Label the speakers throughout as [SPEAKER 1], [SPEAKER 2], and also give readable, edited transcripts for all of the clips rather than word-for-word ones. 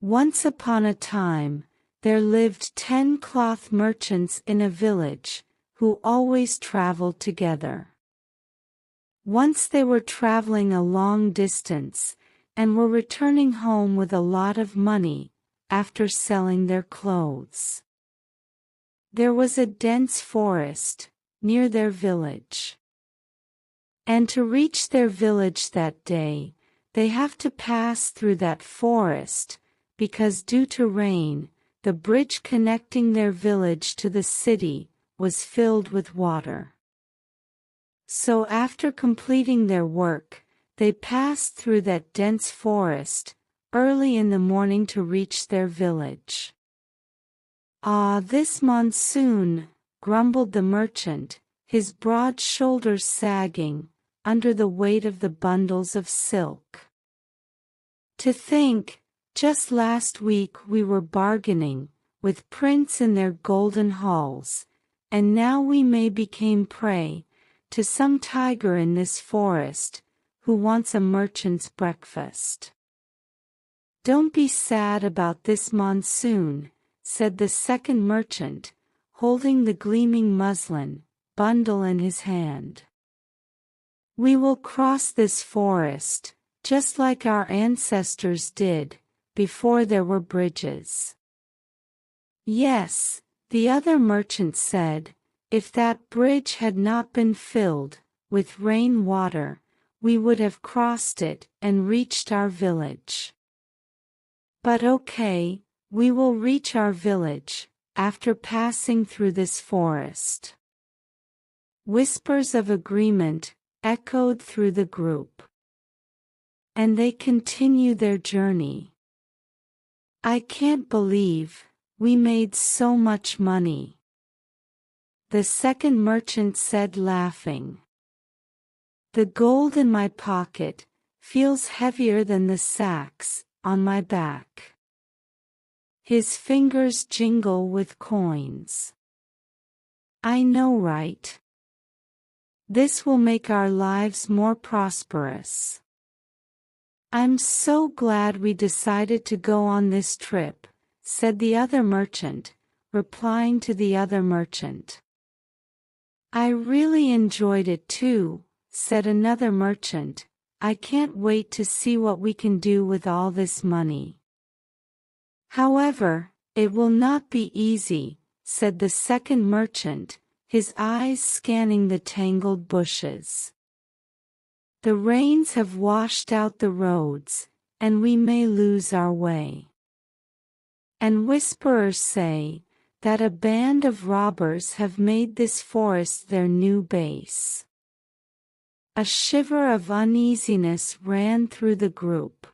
[SPEAKER 1] Once upon a time, there lived 10 cloth merchants in a village, who always traveled together. Once they were traveling a long distance, and were returning home with a lot of money, after selling their clothes. There was a dense forest, near their village. And to reach their village that day, they have to pass through that forest, because due to rain, the bridge connecting their village to the city was filled with water. So after completing their work, they passed through that dense forest, early in the morning to reach their village. "Ah, this monsoon," grumbled the merchant, his broad shoulders sagging under the weight of the bundles of silk. "To think, just last week we were bargaining with princes in their golden halls, and now we may become prey to some tiger in this forest, who wants a merchant's breakfast." "Don't be sad about this monsoon," said the second merchant, holding the gleaming muslin bundle in his hand. "We will cross this forest, just like our ancestors did, before there were bridges." "Yes," the other merchant said, "if that bridge had not been filled with rain water, we would have crossed it and reached our village. But okay, we will reach our village, after passing through this forest." Whispers of agreement echoed through the group. And they continue their journey. "I can't believe we made so much money," the second merchant said, laughing. "The gold in my pocket feels heavier than the sacks on my back." His fingers jingle with coins. "I know, right? This will make our lives more prosperous. I'm so glad we decided to go on this trip," said the other merchant, replying to the other merchant. "I really enjoyed it too," said another merchant. "I can't wait to see what we can do with all this money." "However, it will not be easy," said the second merchant, his eyes scanning the tangled bushes. "The rains have washed out the roads, and we may lose our way. And whisperers say that a band of robbers have made this forest their new base." A shiver of uneasiness ran through the group.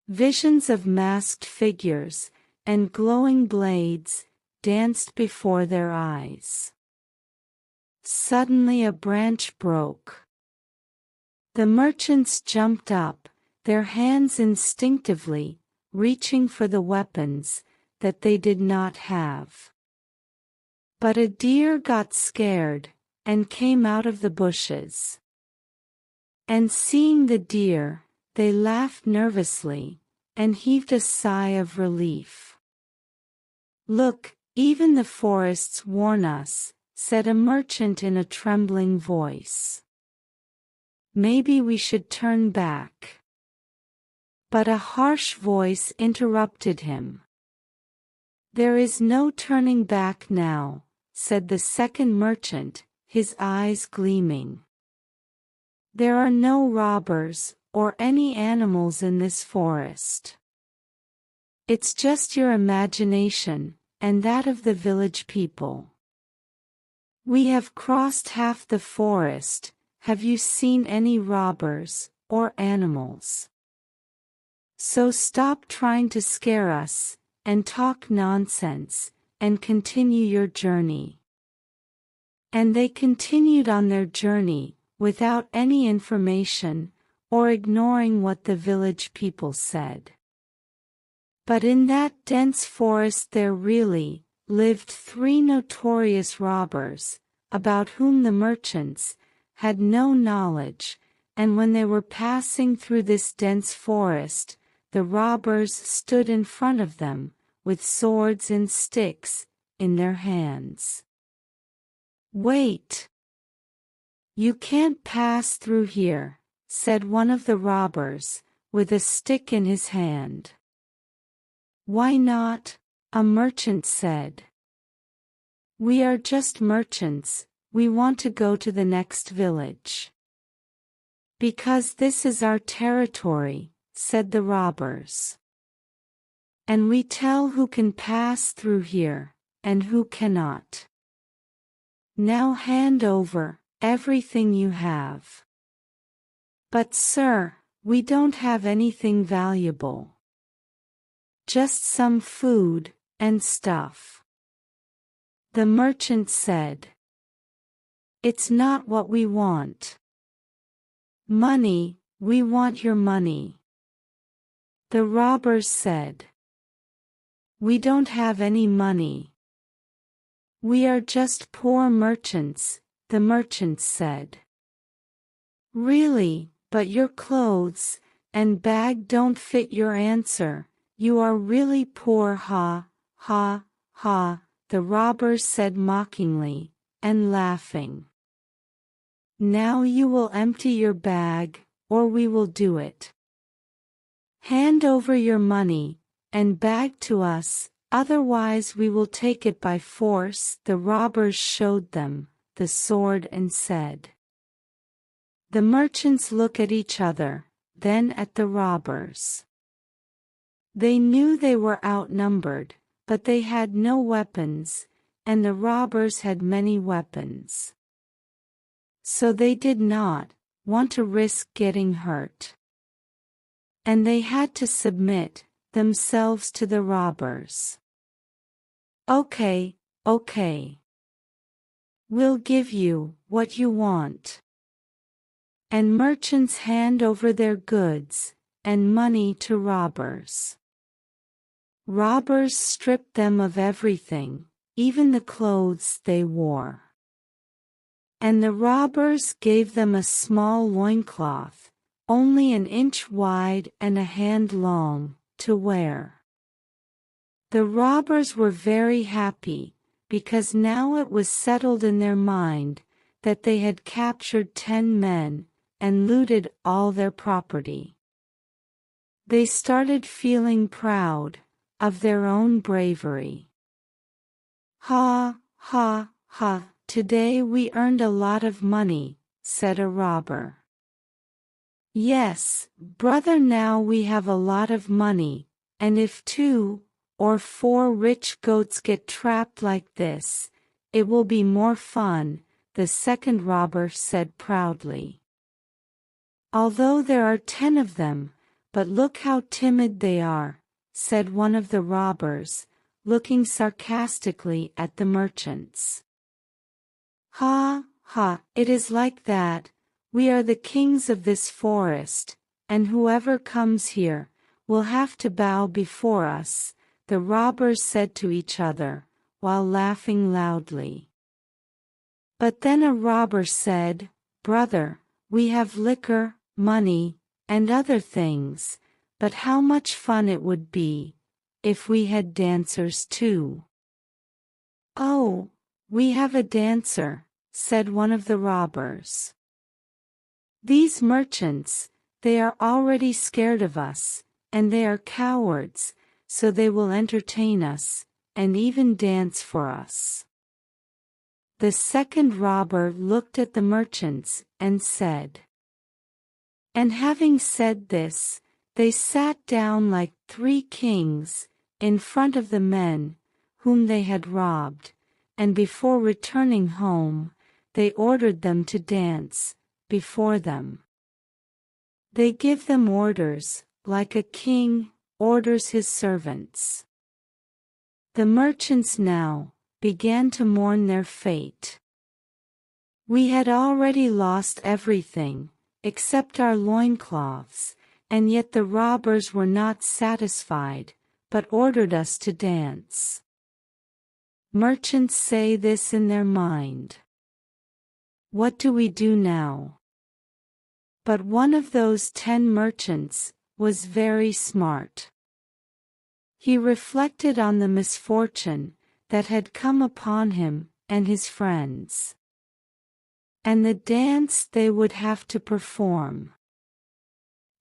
[SPEAKER 1] Visions of masked figures and glowing blades danced before their eyes. Suddenly a branch broke. The merchants jumped up, their hands instinctively reaching for the weapons that they did not have. But a deer got scared and came out of the bushes. And seeing the deer, they laughed nervously and heaved a sigh of relief. "Look, even the forests warn us," said a merchant in a trembling voice. "Maybe we should turn back." But a harsh voice interrupted him. "There is no turning back now," said the second merchant, his eyes gleaming. "There are no robbers or any animals in this forest. It's just your imagination, and that of the village people. We have crossed half the forest. Have you seen any robbers or animals? So stop trying to scare us, and talk nonsense, and continue your journey." And they continued on their journey, without any information, or ignoring what the village people said. But in that dense forest there really lived 3 notorious robbers, about whom the merchants had no knowledge, and when they were passing through this dense forest, the robbers stood in front of them, with swords and sticks in their hands. "Wait! You can't pass through here," said one of the robbers, with a stick in his hand. "Why not?" a merchant said. "We are just merchants, we want to go to the next village." "Because this is our territory," said the robbers. "And we tell who can pass through here, and who cannot. Now hand over everything you have." "But sir, we don't have anything valuable. Just some food and stuff." The merchant said. "It's not what we want. Money, we want your money." The robbers said. "We don't have any money. We are just poor merchants," the merchant said. "Really, but your clothes and bag don't fit your answer. You are really poor, ha, ha, ha," the robbers said mockingly, and laughing. "Now you will empty your bag, or we will do it. Hand over your money and bag to us, otherwise we will take it by force." The robbers showed them the sword and said. The merchants looked at each other, then at the robbers. They knew they were outnumbered, but they had no weapons, and the robbers had many weapons. So they did not want to risk getting hurt. And they had to submit themselves to the robbers. "Okay, okay. We'll give you what you want." And merchants hand over their goods and money to robbers. Robbers stripped them of everything, even the clothes they wore. And the robbers gave them a small loincloth, only an inch wide and a hand long, to wear. The robbers were very happy, because now it was settled in their mind that they had captured 10 men and looted all their property. They started feeling proud of their own bravery. "Ha, ha, ha, today we earned a lot of money," said a robber. "Yes, brother, now we have a lot of money, and if 2 or 4 rich goats get trapped like this, it will be more fun," the second robber said proudly. "Although there are 10 of them, but look how timid they are," said one of the robbers, looking sarcastically at the merchants. "Ha, ha, it is like that. We are the kings of this forest, and whoever comes here will have to bow before us," the robbers said to each other, while laughing loudly. But then a robber said, "Brother, we have liquor, money, and other things, but how much fun it would be if we had dancers too." "Oh, we have a dancer," said one of the robbers. "These merchants, they are already scared of us, and they are cowards, so they will entertain us, and even dance for us." The second robber looked at the merchants and said. And having said this, they sat down like 3 kings in front of the men whom they had robbed, and before returning home, they ordered them to dance before them. They give them orders, like a king orders his servants. The merchants now began to mourn their fate. "We had already lost everything, except our loincloths, and yet the robbers were not satisfied, but ordered us to dance." Merchants say this in their mind. "What do we do now?" But one of those 10 merchants was very smart. He reflected on the misfortune that had come upon him and his friends, and the dance they would have to perform,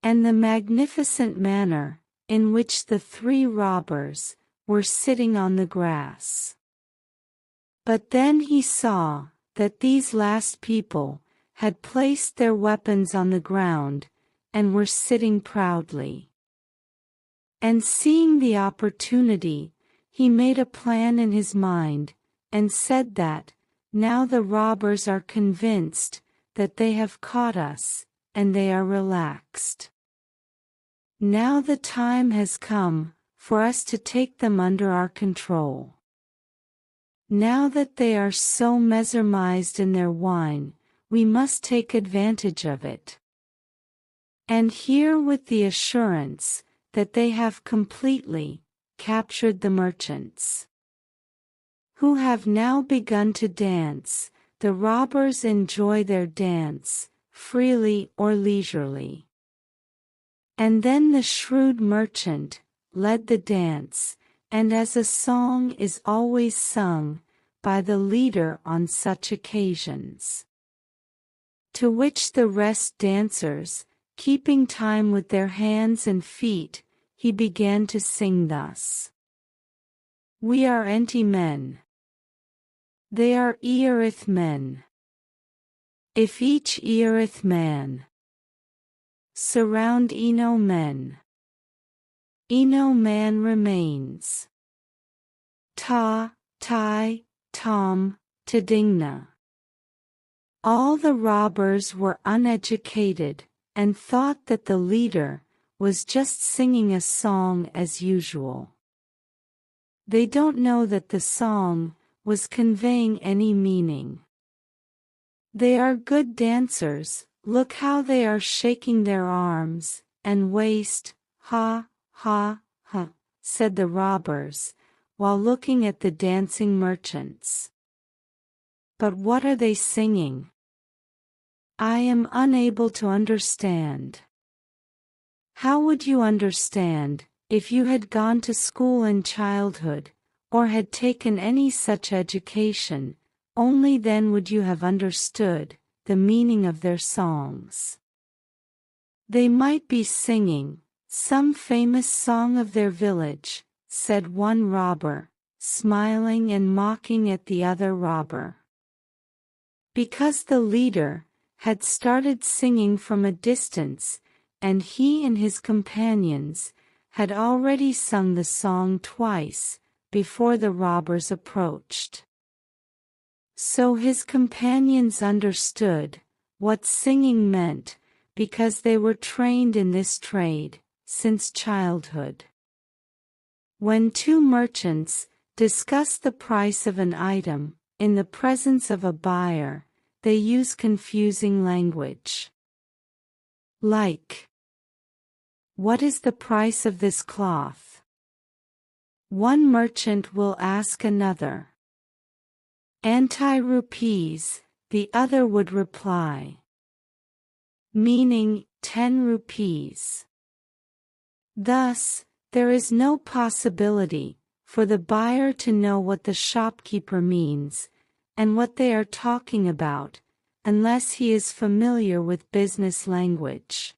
[SPEAKER 1] and the magnificent manner in which the three robbers were sitting on the grass. But then he saw that these last people had placed their weapons on the ground and were sitting proudly. And seeing the opportunity, he made a plan in his mind, and said that, now the robbers are convinced that they have caught us, and they are relaxed. Now the time has come for us to take them under our control. Now that they are so mesmerized in their wine, we must take advantage of it. And here with the assurance that they have completely captured the merchants, who have now begun to dance, the robbers enjoy their dance, freely or leisurely. And then the shrewd merchant led the dance, and as a song is always sung by the leader on such occasions, to which the rest dancers, keeping time with their hands and feet, he began to sing thus: We are enti men. They are earth men. If each earth man surround eno men, eno man remains. Ta, tai, tom, tadingna. All the robbers were uneducated, and thought that the leader was just singing a song as usual. They don't know that the song was conveying any meaning. They are good dancers, look how they are shaking their arms and waist, ha, ha, ha, said the robbers, while looking at the dancing merchants. But what are they singing? I am unable to understand. How would you understand, if you had gone to school in childhood, or had taken any such education? Only then would you have understood the meaning of their songs. They might be singing some famous song of their village, said one robber, smiling and mocking at the other robber. Because the leader had started singing from a distance, and he and his companions had already sung the song twice before the robbers approached. So his companions understood what singing meant, because they were trained in this trade since childhood. When two merchants discuss the price of an item in the presence of a buyer, they use confusing language. Like, what is the price of this cloth? One merchant will ask another. Rupees, the other would reply. Meaning, 10 rupees. Thus, there is no possibility for the buyer to know what the shopkeeper means, and what they are talking about, unless he is familiar with business language.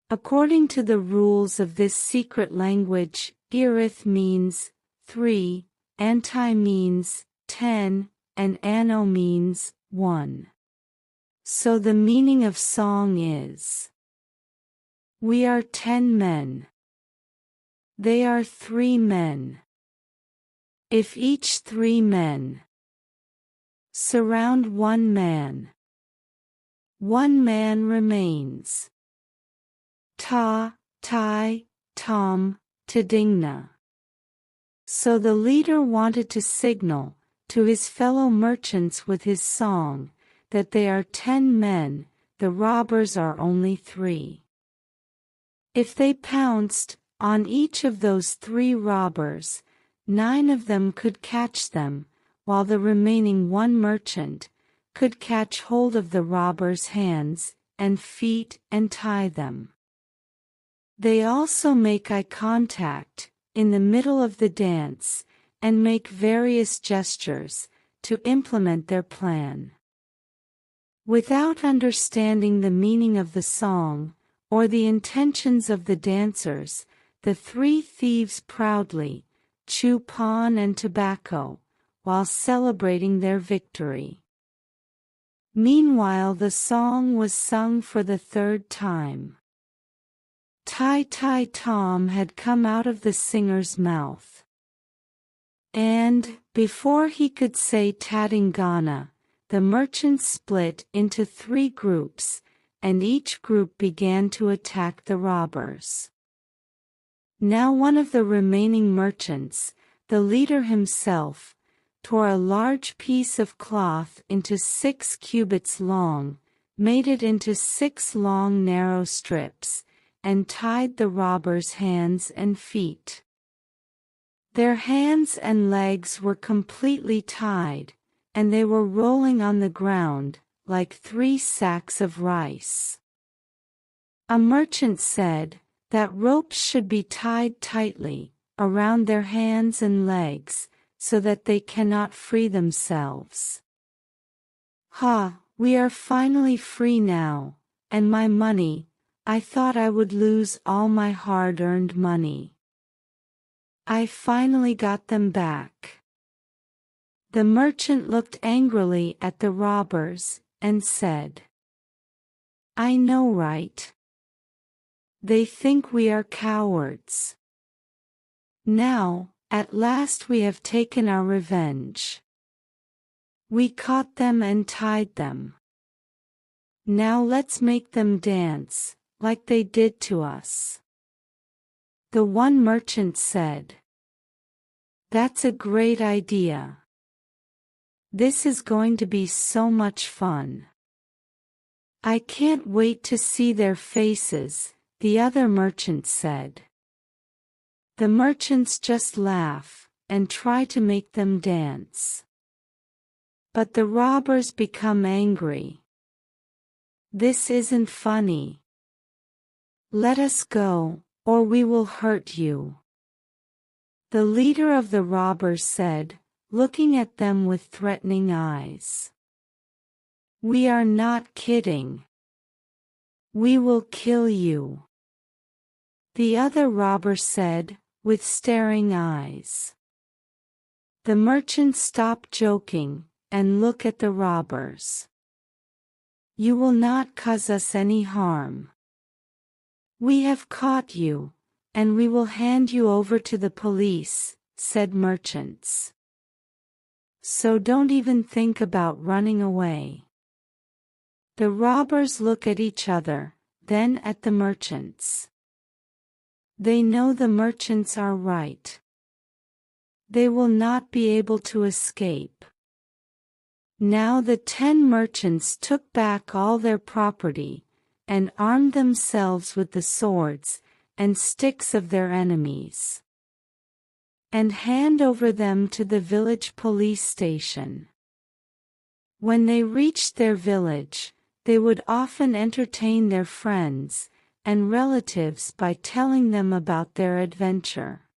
[SPEAKER 1] According to the rules of this secret language, irith means 3, anti means 10, and anno means 1. So the meaning of song is: we are 10 men. They are 3 men. If each 3 men surround 1 man, 1 man remains. Ta, tai, tom, tadingna. So the leader wanted to signal to his fellow merchants with his song that they are 10 men, the robbers are only 3. If they pounced on each of those 3 robbers, 9 of them could catch them, while the remaining 1 merchant could catch hold of the robbers' hands and feet and tie them. They also make eye contact in the middle of the dance and make various gestures to implement their plan. Without understanding the meaning of the song or the intentions of the dancers, the three thieves proudly chew pan and tobacco while celebrating their victory. Meanwhile, the song was sung for the third time. Tai Tai Tom had come out of the singer's mouth. And, before he could say Tatingana, the merchants split into 3 groups, and each group began to attack the robbers. Now one of the remaining merchants, the leader himself, tore a large piece of cloth into 6 cubits long, made it into 6 long narrow strips, and tied the robbers' hands and feet. Their hands and legs were completely tied, and they were rolling on the ground like 3 sacks of rice. A merchant said that ropes should be tied tightly around their hands and legs so that they cannot free themselves. "Ha, we are finally free now, and my money, I thought I would lose all my hard-earned money. I finally got them back." The merchant looked angrily at the robbers and said, "I know, right? They think we are cowards. Now, at last we have taken our revenge. We caught them and tied them. Now let's make them dance, like they did to us." The one merchant said, "That's a great idea. This is going to be so much fun. I can't wait to see their faces," the other merchant said. The merchants just laugh and try to make them dance. But the robbers become angry. "This isn't funny. Let us go, or we will hurt you." The leader of the robbers said, looking at them with threatening eyes, "We are not kidding. We will kill you." The other robber said, with staring eyes. The merchants stop joking and look at the robbers. "You will not cause us any harm. We have caught you, and we will hand you over to the police," said merchants. "So don't even think about running away." The robbers look at each other, then at the merchants. They know the merchants are right. They will not be able to escape. Now the 10 merchants took back all their property, and armed themselves with the swords and sticks of their enemies, and hand over them to the village police station. When they reached their village, they would often entertain their friends and relatives by telling them about their adventure.